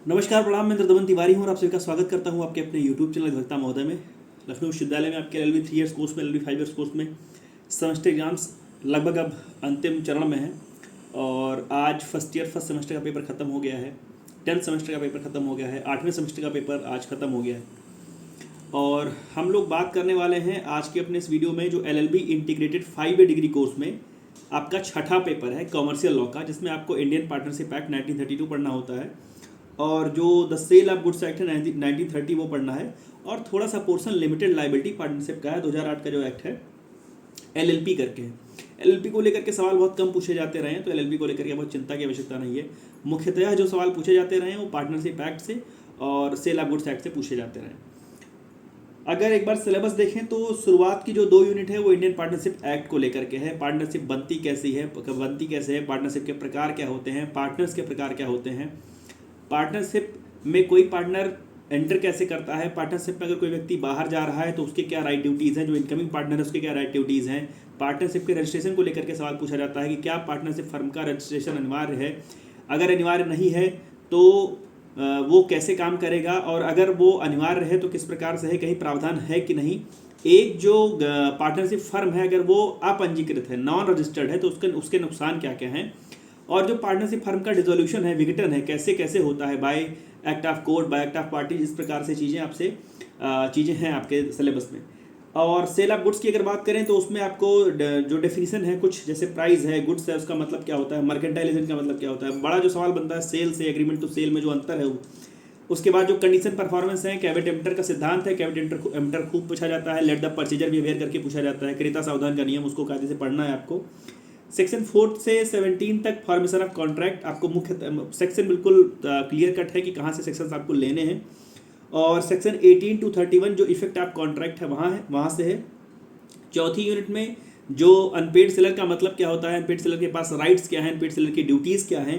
नमस्कार, प्रणाम। मैं दमन तिवारी हूँ और आप सभी का स्वागत करता हूँ आपके अपने यूट्यूब चैनल अधिवक्ता महोदय में। लखनऊ विश्वविद्यालय में आपके LLB 3 ईयर्स कोर्स में, LLB 5 ईयर्स कोर्स में सेमेस्टर एग्जाम्स लगभग अब अंतिम चरण में हैं और आज फर्स्ट सेमेस्टर का पेपर ख़त्म हो गया है। 10th सेमेस्टर का पेपर ख़त्म हो गया है। 8वें सेमेस्टर का पेपर आज ख़त्म हो गया है और हम लोग बात करने वाले हैं आज के अपने इस वीडियो में जो LLB इंटीग्रेटेड 5 डिग्री कोर्स में आपका छठा पेपर है कॉमर्शियल लॉ का, जिसमें आपको इंडियन पार्टनरशिप एक्ट 1932 पढ़ना होता है और जो the sale of goods act है 1930 वो पढ़ना है और थोड़ा सा पोर्शन लिमिटेड लाइबिलिटी पार्टनरशिप का है। 2008 का जो एक्ट है LLP करके है। LLP को लेकर के सवाल बहुत कम पूछे जाते रहे हैं, तो LLP को लेकर के बहुत चिंता की आवश्यकता नहीं है। मुख्यतः जो सवाल पूछे जाते रहे हैं वो पार्टनरशिप एक्ट से और सेल ऑफ गुड्स एक्ट से पूछे जाते रहे हैं। अगर एक बार सिलेबस देखें तो शुरुआत की जो 2 यूनिट है वो इंडियन पार्टनरशिप एक्ट को लेकर के है। पार्टनरशिप बनती कैसे है, पार्टनरशिप के प्रकार क्या होते हैं, पार्टनर्स के प्रकार क्या होते हैं, पार्टनरशिप में कोई पार्टनर एंटर कैसे करता है, पार्टनरशिप में अगर कोई व्यक्ति बाहर जा रहा है तो उसके क्या राइट ड्यूटीज़ हैं, जो इनकमिंग पार्टनर है उसके क्या राइट ड्यूटीज़ हैं। पार्टनरशिप के रजिस्ट्रेशन को लेकर के सवाल पूछा जाता है कि क्या पार्टनरशिप फर्म का रजिस्ट्रेशन अनिवार्य है, अगर अनिवार्य नहीं है तो वो कैसे काम करेगा, और अगर वो अनिवार्य है तो किस प्रकार से है, कहीं प्रावधान है कि नहीं। एक जो पार्टनरशिप फर्म है अगर वो अपंजीकृत है, नॉन रजिस्टर्ड है, तो उसके नुकसान क्या क्या हैं, और जो पार्टनरशिप फर्म का डिसोल्यूशन है, विघटन है, कैसे कैसे होता है, bye act of court, bye act of party, इस प्रकार से चीज़ें हैं आपके सिलेबस में। और सेल ऑफ गुड्स की अगर बात करें तो उसमें आपको जो डेफिनेशन है कुछ, जैसे प्राइस है, गुड्स है, उसका मतलब क्या होता है, मर्केंटाइलेशन का मतलब क्या होता है। बड़ा जो सवाल बनता है सेल से एग्रीमेंट टू सेल में जो अंतर है वो। उसके बाद जो कंडीशन परफॉर्मेंस है, कैवेट एम्प्टर का सिद्धांत है, कैवेट एम्प्टर खूब पूछा जाता है, लेट द परचेजर बिहेवियर करके पूछा जाता है, क्रेता सावधान का नियम, उसको कायदे से पढ़ना है आपको। सेक्शन 4 से 17 तक फॉर्मेशन ऑफ कॉन्ट्रैक्ट, आपको मुख्य सेक्शन बिल्कुल क्लियर कट है कि कहाँ से सेक्शंस आपको लेने हैं। और सेक्शन 18 to 31 जो इफेक्ट ऑफ कॉन्ट्रैक्ट है वहाँ से है। चौथी यूनिट में जो अनपेड सेलर का मतलब क्या होता है, अनपेड सेलर के पास राइट्स क्या हैं, अनपेड सेलर की ड्यूटीज़ क्या हैं,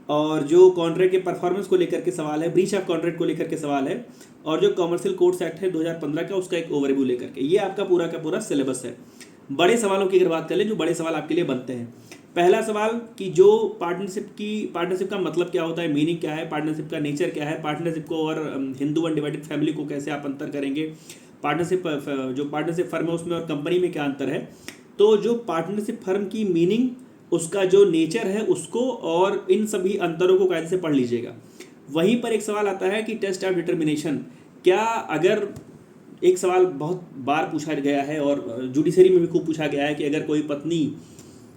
और जो कॉन्ट्रैक्ट के परफॉर्मेंस को लेकर के सवाल है, ब्रीच ऑफ कॉन्ट्रैक्ट को लेकर के सवाल है, और जो कॉमर्शियल कोर्ट्स एक्ट है 2015 का उसका एक ओवरव्यू लेकर के, ये आपका पूरा का पूरा सिलेबस है। बड़े सवालों की अगर बात करें, जो बड़े सवाल आपके लिए बनते हैं, पहला सवाल कि जो पार्टनरशिप का मतलब क्या होता है, मीनिंग क्या है, पार्टनरशिप का नेचर क्या है, पार्टनरशिप को और हिंदू अनडिवाइडेड फैमिली को कैसे आप अंतर करेंगे, जो पार्टनरशिप फर्म है उसमें और कंपनी में क्या अंतर है। तो जो पार्टनरशिप फर्म की मीनिंग, उसका जो नेचर है उसको और इन सभी अंतरों को कायदे से पढ़ लीजिएगा। वहीं पर एक सवाल आता है कि टेस्ट ऑफ डिटर्मिनेशन, क्या अगर एक सवाल बहुत बार पूछा गया है और जुडिशरी में भी खूब पूछा गया है कि अगर कोई पत्नी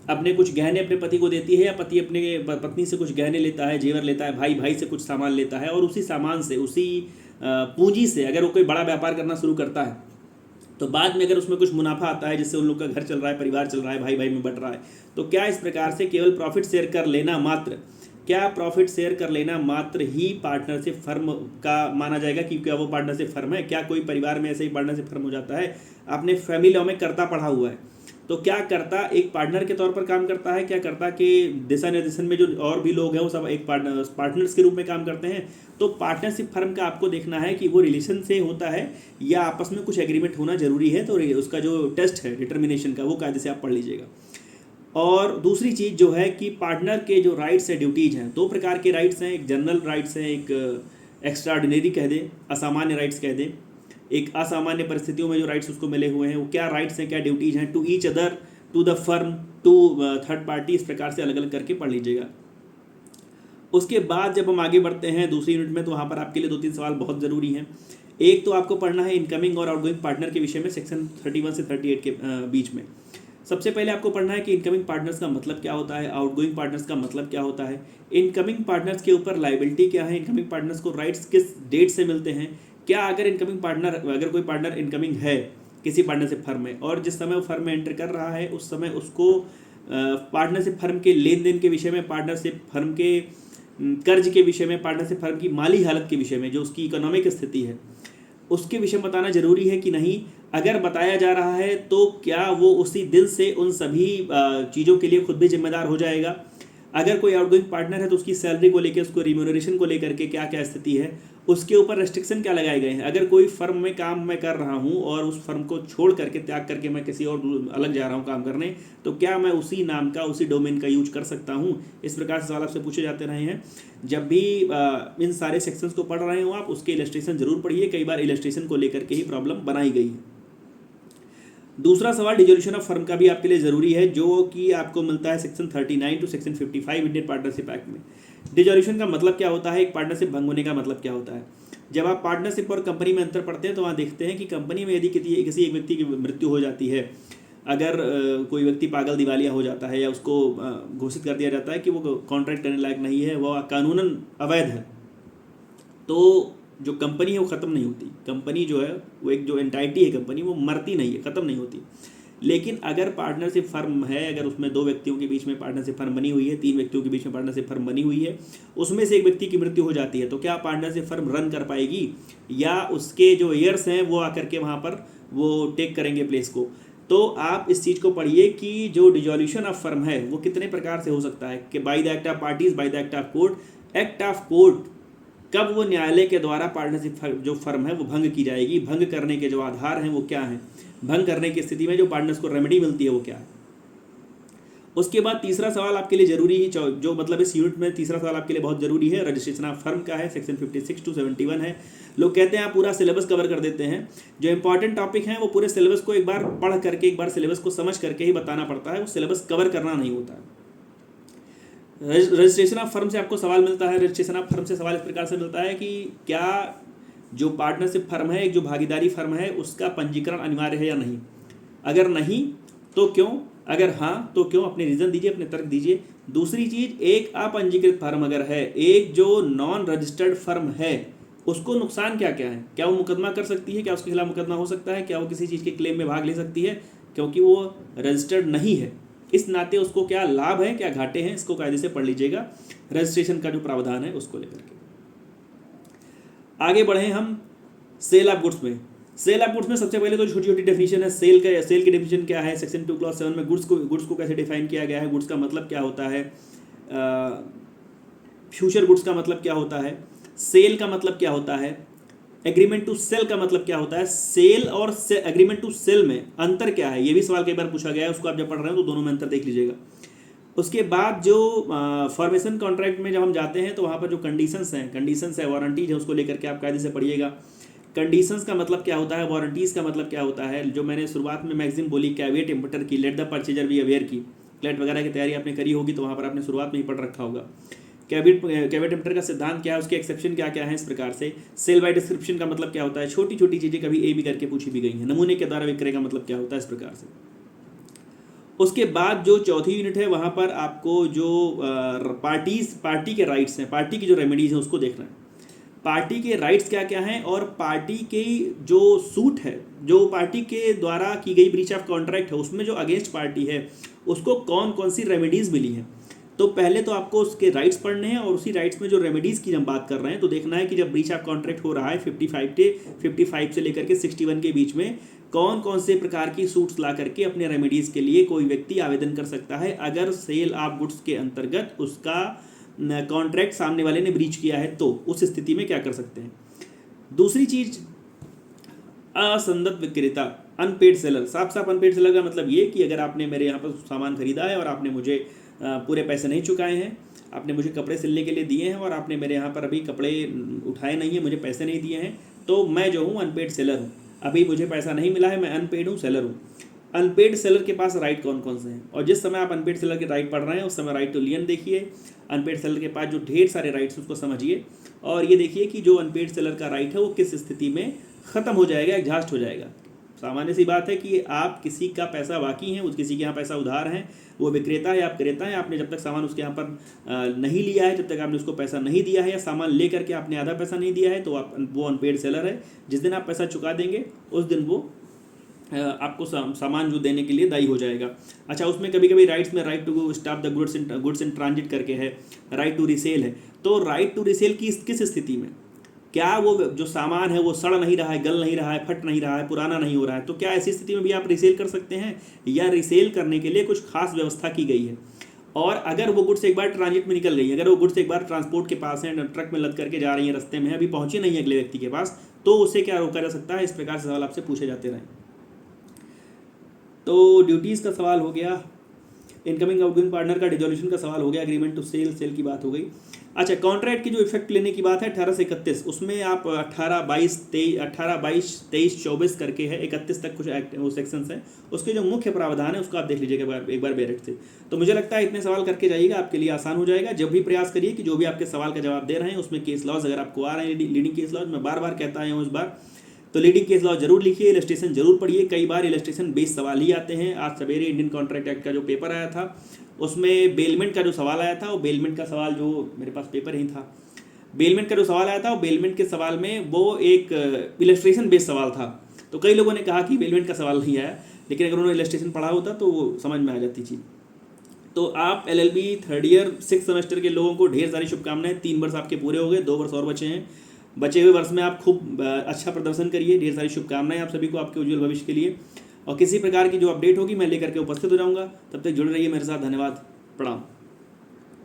अपने कुछ गहने अपने पति को देती है या पति अपने पत्नी से कुछ गहने लेता है, जेवर लेता है, भाई भाई से कुछ सामान लेता है, और उसी सामान से, उसी पूंजी से अगर वो कोई बड़ा व्यापार करना शुरू करता है तो बाद में अगर उसमें कुछ मुनाफा आता है जिससे उन लोग का घर चल रहा है, परिवार चल रहा है, भाई भाई में बट रहा है, तो क्या इस प्रकार से केवल प्रॉफिट शेयर कर लेना मात्र ही पार्टनरशिप फर्म का माना जाएगा कि क्या वो पार्टनरशिप फर्म है। क्या कोई परिवार में ऐसे ही पार्टनरशिप फर्म हो जाता है। आपने फैमिली लॉ में कर्ता पढ़ा हुआ है, तो क्या कर्ता एक पार्टनर के तौर पर काम करता है, क्या कर्ता के दिशा निर्देशन में जो और भी लोग हैं वो सब एक पार्टनर्स के रूप में काम करते हैं। तो पार्टनरशिप फर्म का आपको देखना है कि वो रिलेशन से होता है या आपस में कुछ एग्रीमेंट होना जरूरी है, तो उसका जो टेस्ट है डिटर्मिनेशन का वो कायदे से आप पढ़ लीजिएगा। और दूसरी चीज़ जो है कि पार्टनर के जो राइट्स है, ड्यूटीज हैं, 2 प्रकार के राइट्स हैं, एक जनरल राइट्स हैं, एक एक्स्ट्राऑर्डिनरी कह दें, असामान्य राइट्स कह दें। एक असामान्य परिस्थितियों में जो राइट्स उसको मिले हुए हैं वो क्या राइट्स हैं, क्या ड्यूटीज हैं, to each other, to the firm, to third party, इस प्रकार से अलग अलग करके पढ़ लीजिएगा। उसके बाद जब हम आगे बढ़ते हैं दूसरी यूनिट में, तो वहाँ पर आपके लिए 2-3 सवाल बहुत ज़रूरी हैं। एक तो आपको पढ़ना है इनकमिंग और आउटगोइंग पार्टनर के विषय में, सेक्शन 31 से 38 के बीच में। सबसे पहले आपको पढ़ना है कि इनकमिंग पार्टनर्स का मतलब क्या होता है, आउटगोइंग पार्टनर्स का मतलब क्या होता है, इनकमिंग पार्टनर्स के ऊपर लायबिलिटी क्या है, इनकमिंग पार्टनर्स को राइट्स किस डेट से मिलते हैं, क्या अगर कोई पार्टनर इनकमिंग है किसी पार्टनरशिप फर्म में और जिस समय वो फर्म में एंटर कर रहा है उस समय उसको पार्टनरशिप फर्म के लेन देन के विषय में, पार्टनरशिप फर्म के कर्ज के विषय में, पार्टनरशिप फर्म की माली हालत के विषय में, जो उसकी इकोनॉमिक स्थिति है उसके विषय में बताना जरूरी है कि नहीं। अगर बताया जा रहा है तो क्या वो उसी दिन से उन सभी चीज़ों के लिए खुद भी जिम्मेदार हो जाएगा। अगर कोई आउटगोइंग पार्टनर है तो उसकी सैलरी को लेकर, उसको रिम्यूनरेशन को लेकर के क्या क्या स्थिति है, उसके ऊपर रेस्ट्रिक्शन क्या लगाए गए हैं। अगर कोई फर्म में काम मैं कर रहा हूं और उस फर्म को छोड़ करके, त्याग करके मैं किसी और अलग जा रहा हूं काम करने, तो क्या मैं उसी नाम का, उसी डोमेन का यूज कर सकता हूं। इस प्रकार से सवाल आपसे पूछे जाते रहे हैं। जब भी इन सारे सेक्शंस को पढ़ रहे हो आप, उसके इलस्ट्रेशन जरूर पढ़िए। कई बार इलस्ट्रेशन को लेकर के ही प्रॉब्लम बनाई गई है। दूसरा सवाल डिसोल्यूशन ऑफ फर्म का भी आपके लिए जरूरी है, जो कि आपको मिलता है section 39 to section 55 Indian partnership act में। डिसोल्यूशन का मतलब क्या होता है, एक पार्टनरशिप भंग होने का मतलब क्या होता है। जब आप पार्टनरशिप और कंपनी में अंतर पढ़ते हैं तो वहाँ देखते हैं कि कंपनी में यदि किसी एक व्यक्ति की मृत्यु हो जाती है, अगर कोई व्यक्ति पागल दिवालिया हो जाता है या उसको घोषित कर दिया जाता है कि वो कॉन्ट्रैक्ट करने लायक नहीं है, वह कानूनन अवैध है, तो जो कंपनी है वो ख़त्म नहीं होती। कंपनी जो है वो एक जो एंटाइटी है कंपनी, वो मरती नहीं है, ख़त्म नहीं होती। लेकिन अगर पार्टनरशिप फर्म है, अगर उसमें 2 व्यक्तियों के बीच में पार्टनरशिप फर्म बनी हुई है, 3 व्यक्तियों के बीच में पार्टनरशिप फर्म बनी हुई है, उसमें से एक व्यक्ति की मृत्यु हो जाती है, तो क्या पार्टनरशिप फर्म रन कर पाएगी, या उसके जो एयर्स हैं वो आकर के वहाँ पर वो टेक करेंगे प्लेस को। तो आप इस चीज़ को पढ़िए कि जो डिसोल्यूशन ऑफ फर्म है वो कितने प्रकार से हो सकता है, कि by the act of parties, by the act of court. Act of court कब वो न्यायालय के द्वारा पार्टनरशिप जो फर्म है वो भंग की जाएगी, भंग करने के जो आधार हैं वो क्या हैं, भंग करने की स्थिति में जो पार्टनर्स को रेमेडी मिलती है वो क्या है। उसके बाद तीसरा सवाल आपके लिए जरूरी है, जो मतलब इस यूनिट में तीसरा सवाल आपके लिए बहुत जरूरी है, रजिस्ट्रेशन ऑफ फर्म का है, सेक्शन 56 टू 71 है। लोग कहते हैं आप पूरा सिलेबस कवर कर देते हैं, जो इंपॉर्टेंट टॉपिक हैं वो पूरे सिलेबस को एक बार पढ़ करके, एक बार सिलेबस को समझ करके ही बताना पड़ता है, वो सिलेबस कवर करना नहीं होता है। रजिस्ट्रेशन ऑफ फर्म से आपको सवाल मिलता है। रजिस्ट्रेशन ऑफ फर्म से सवाल इस प्रकार से मिलता है कि क्या जो पार्टनरशिप फर्म है, एक जो भागीदारी फर्म है, उसका पंजीकरण अनिवार्य है या नहीं। अगर नहीं तो क्यों, अगर हाँ तो क्यों, अपने रीजन दीजिए, अपने तर्क दीजिए। दूसरी चीज, एक अपंजीकृत फर्म अगर है, एक जो नॉन रजिस्टर्ड फर्म है, उसको नुकसान क्या क्या है, क्या वो मुकदमा कर सकती है, क्या उसके खिलाफ मुकदमा हो सकता है, क्या वो किसी चीज़ के क्लेम में भाग ले सकती है, क्योंकि वो रजिस्टर्ड नहीं है। इस नाते उसको क्या लाभ है, क्या घाटे हैं, इसको कायदे से पढ़ लीजिएगा, रजिस्ट्रेशन का जो प्रावधान है उसको लेकर के। आगे बढ़े हम सेल ऑफ गुड्स में। सेल ऑफ गुड्स में सबसे पहले तो छोटी छोटी डेफिनेशन है। सेल की डेफिनेशन क्या है, सेक्शन 2 क्लॉज 7 में गुड्स को कैसे डिफाइन किया गया है, गुड्स का मतलब क्या होता है, फ्यूचर गुड्स का मतलब क्या होता है, सेल का मतलब क्या होता है, एग्रीमेंट टू सेल का मतलब क्या होता है, सेल और एग्रीमेंट टू सेल में अंतर क्या है, ये भी सवाल कई बार पूछा गया है, उसको आप जब पढ़ रहे हो तो दोनों में अंतर देख लीजिएगा। उसके बाद जो फॉर्मेशन कॉन्ट्रैक्ट में जब हम जाते हैं तो वहाँ पर जो कंडीशंस है, वारंटीज है, उसको लेकर के आप कायदे से पढ़िएगा। कंडीशंस का मतलब क्या होता है, वारंटीज़ का मतलब क्या होता है, जो मैंने शुरुआत में मैगजीन बोली कैविएट इम्पोर्टर की, let the purchaser be aware की, क्लेट वगैरह की तैयारी आपने करी होगी तो वहाँ पर आपने शुरुआत में ही पढ़ रखा होगा। कैविएट इम्पोर्टर का सिद्धांत क्या है, उसके एक्सेप्शन क्या क्या है, इस प्रकार से। सेल बाय डिस्क्रिप्शन का मतलब क्या होता है, छोटी छोटी चीज़ें कभी ए भी करके पूछी भी गई हैं। नमूने के द्वारा विक्रय का मतलब क्या होता है, इस प्रकार से। उसके बाद जो चौथी यूनिट है वहाँ पर आपको जो पार्टी के राइट्स हैं, पार्टी की जो रेमेडीज हैं उसको देखना है। पार्टी के राइट्स क्या क्या हैं और पार्टी के जो सूट है, जो पार्टी के द्वारा की गई ब्रीच ऑफ कॉन्ट्रैक्ट है, उसमें जो अगेंस्ट पार्टी है उसको कौन कौन सी रेमेडीज़ मिली हैं। तो पहले तो आपको उसके राइट्स पढ़ने हैं और उसी राइट्स में जो रेमेडीज़ की हम बात कर रहे हैं तो देखना है कि जब ब्रीच ऑफ कॉन्ट्रैक्ट हो रहा है 55 से लेकर के 61 के बीच में कौन कौन से प्रकार की सूट्स ला करके अपने रेमेडीज़ के लिए कोई व्यक्ति आवेदन कर सकता है, अगर सेल ऑफ गुड्स के अंतर्गत उसका कॉन्ट्रैक्ट सामने वाले ने ब्रीच किया है तो उस स्थिति में क्या कर सकते हैं। दूसरी चीज, असंदत विक्रेता, अनपेड सेलर। साफ साफ अनपेड सेलर का मतलब ये कि अगर आपने मेरे यहाँ पर सामान खरीदा है और आपने मुझे पूरे पैसे नहीं चुकाए हैं, आपने मुझे कपड़े सिलने के लिए दिए हैं और आपने मेरे यहाँ पर अभी कपड़े उठाए नहीं हैं, मुझे पैसे नहीं दिए हैं, तो मैं जो हूँ अनपेड सेलर हूँ। अभी मुझे पैसा नहीं मिला है, मैं अनपेड हूँ, सेलर हूँ। अनपेड सेलर के पास राइट कौन कौन से हैं, और जिस समय आप अनपेड सेलर के राइट पढ़ रहे हैं उस समय राइट टू लियन देखिए। अनपेड सेलर के पास जो ढेर सारे राइट्स उसको समझिए और ये देखिए कि जो अनपेड सेलर का राइट है वो किस स्थिति में ख़त्म हो जाएगा, एग्जॉस्ट हो जाएगा। सामान्य सी बात है कि आप किसी का पैसा बाकी है, किसी के यहाँ पैसा उधार है, वो विक्रेता है, आप क्रेता है, आपने जब तक सामान उसके यहाँ पर नहीं लिया है, जब तक आपने उसको पैसा नहीं दिया है, या सामान ले करके आपने आधा पैसा नहीं दिया है, तो वो अनपेड सेलर है। जिस दिन आप पैसा चुका देंगे उस दिन वो आपको सामान जो देने के लिए दायी हो जाएगा। अच्छा, उसमें कभी कभी राइट्स में right to stop the goods in transit करके है, राइट टू रिसेल है। तो राइट टू रिसेल की किस स्थिति में, क्या वो जो सामान है वो सड़ नहीं रहा है, गल नहीं रहा है, फट नहीं रहा है, पुराना नहीं हो रहा है, तो क्या ऐसी स्थिति में भी आप रिसेल कर सकते हैं, या रिसेल करने के लिए कुछ खास व्यवस्था की गई है। और अगर वो गुड्स एक बार ट्रांजिट में निकल गई, अगर वो गुड्स एक बार ट्रांसपोर्ट के पास है, ट्रक में लद करके जा रही है, रास्ते में अभी पहुंची नहीं है अगले व्यक्ति के पास, तो उसे क्या रोका जा सकता है। इस प्रकार से सवाल आपसे पूछे जाते रहें। तो ड्यूटीज़ का सवाल हो गया, इनकमिंग आउटगोइंग पार्टनर का डिसोल्यूशन का सवाल हो गया, एग्रीमेंट टू सेल की बात हो गई। अच्छा, कॉन्ट्रैक्ट की जो इफेक्ट लेने की बात है 18 से 31, उसमें आप 18, 22, 23, 24 करके है, 31 तक कुछ एक्ट वो सेक्शंस हैं, उसके जो मुख्य प्रावधान है उसको आप देख लीजिएगा एक बार बैरेट से। तो मुझे लगता है इतने सवाल करके जाइएगा, आपके लिए आसान हो जाएगा। जब भी प्रयास करिए कि जो भी आपके सवाल का जवाब दे रहे हैं उसमें केस लॉज अगर आपको आ रहे हैं, लीडिंग केस लॉज, मैं बार बार कहता आया हूँ इस बार, तो लीडिंग केस लॉ जरूर लिखिए, इलस्ट्रेशन जरूर पढ़िए। कई बार इलस्ट्रेशन बेस्ड सवाल ही आते हैं। आज सवेरे इंडियन कॉन्ट्रैक्ट एक्ट का जो पेपर आया था उसमें बेलमेंट का जो सवाल आया था, वो बेलमेंट का सवाल जो मेरे पास पेपर ही था, बेलमेंट का जो सवाल आया था वो बेलमेंट के सवाल में वो एक इलस्ट्रेशन बेस्ड सवाल था। तो कई लोगों ने कहा कि बेलमेंट का सवाल नहीं आया, लेकिन अगर उन्होंने इलस्ट्रेशन पढ़ा होता तो वो समझ में आ जाती चीज़। तो आप LLB थर्ड ईयर 6 सेमेस्टर के लोगों को ढेर सारी शुभकामनाएं। 3 वर्ष आपके पूरे हो गए, 2 वर्ष और बचे हैं। बचे हुए वर्ष में आप खूब अच्छा प्रदर्शन करिए। ढेर सारी शुभकामनाएं आप सभी को आपके उज्जवल भविष्य के लिए। और किसी प्रकार की जो अपडेट होगी मैं लेकर के उपस्थित हो जाऊंगा। तब तक जुड़े रहिए मेरे साथ। धन्यवाद, प्रणाम।